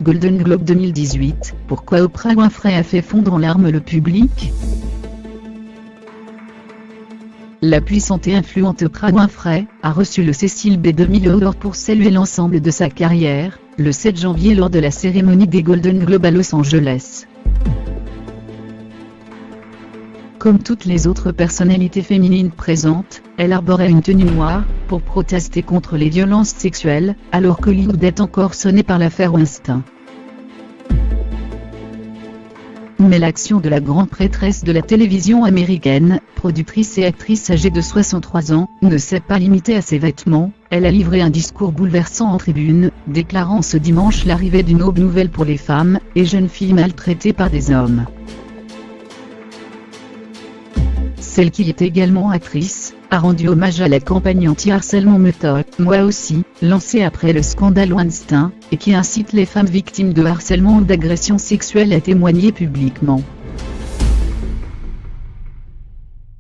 Golden Globe 2018, pourquoi Oprah Winfrey a fait fondre en larmes le public? La puissante et influente Oprah Winfrey a reçu le Cecil B. DeMille Award pour saluer l'ensemble de sa carrière, le 7 janvier lors de la cérémonie des Golden Globes à Los Angeles. Comme toutes les autres personnalités féminines présentes, elle arborait une tenue noire, pour protester contre les violences sexuelles, alors qu'Hollywood est encore sonné par l'affaire Weinstein. Mais l'action de la grande prêtresse de la télévision américaine, productrice et actrice âgée de 63 ans, ne s'est pas limitée à ses vêtements. Elle a livré un discours bouleversant en tribune, déclarant ce dimanche l'arrivée d'une aube nouvelle pour les femmes et jeunes filles maltraitées par des hommes. Celle qui est également actrice, a rendu hommage à la campagne anti-harcèlement Moi aussi, lancée après le scandale Weinstein, et qui incite les femmes victimes de harcèlement ou d'agressions sexuelles à témoigner publiquement.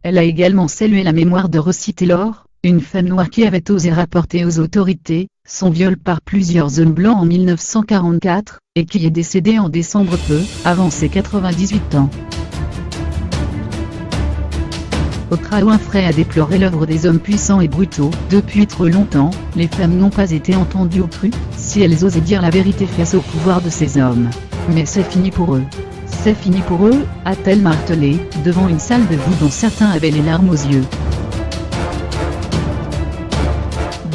Elle a également salué la mémoire de Rosie Taylor, une femme noire qui avait osé rapporter aux autorités son viol par plusieurs hommes blancs en 1944, et qui est décédée en décembre peu avant ses 98 ans. Oprah Winfrey a déploré l'œuvre des hommes puissants et brutaux. Depuis trop longtemps, les femmes n'ont pas été entendues ou crues, si elles osaient dire la vérité face au pouvoir de ces hommes. Mais c'est fini pour eux. C'est fini pour eux, a-t-elle martelé, devant une salle de vous dont certains avaient les larmes aux yeux.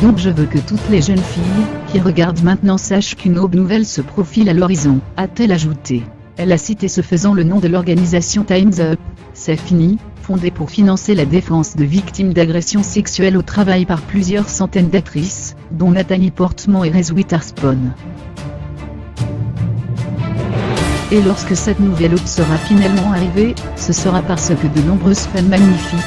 Donc je veux que toutes les jeunes filles, qui regardent maintenant sachent qu'une aube nouvelle se profile à l'horizon, a-t-elle ajouté. Elle a cité ce faisant le nom de l'organisation Time's Up. C'est fini, fondée pour financer la défense de victimes d'agressions sexuelles au travail par plusieurs centaines d'actrices, dont Nathalie Portman et Reese Witherspoon. Et lorsque cette nouvelle aube sera finalement arrivée, ce sera parce que de nombreuses femmes magnifiques,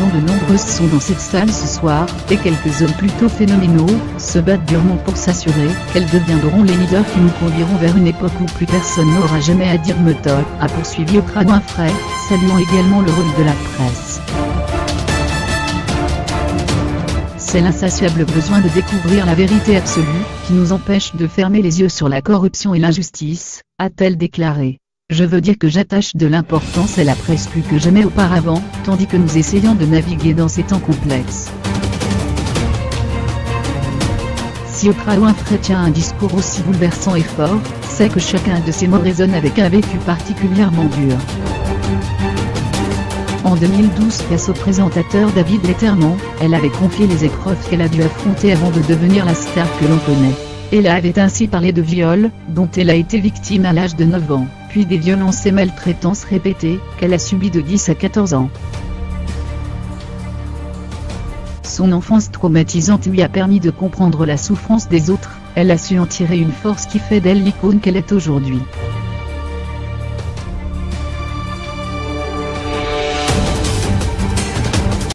dont de nombreuses sont dans cette salle ce soir, et quelques hommes plutôt phénoménaux, se battent durement pour s'assurer qu'elles deviendront les leaders qui nous conduiront vers une époque où plus personne n'aura jamais à dire Meuteux, a poursuivi Oprah Winfrey, saluant également le rôle de la presse. C'est l'insatiable besoin de découvrir la vérité absolue, qui nous empêche de fermer les yeux sur la corruption et l'injustice, a-t-elle déclaré. Je veux dire que j'attache de l'importance à la presse plus que jamais auparavant, tandis que nous essayons de naviguer dans ces temps complexes. Si Oprah Winfrey tient un discours aussi bouleversant et fort, c'est que chacun de ses mots résonne avec un vécu particulièrement dur. En 2012, face au présentateur David Letterman, elle avait confié les épreuves qu'elle a dû affronter avant de devenir la star que l'on connaît. Elle avait ainsi parlé de viols, dont elle a été victime à l'âge de 9 ans, puis des violences et maltraitances répétées, qu'elle a subies de 10 à 14 ans. Son enfance traumatisante lui a permis de comprendre la souffrance des autres, elle a su en tirer une force qui fait d'elle l'icône qu'elle est aujourd'hui.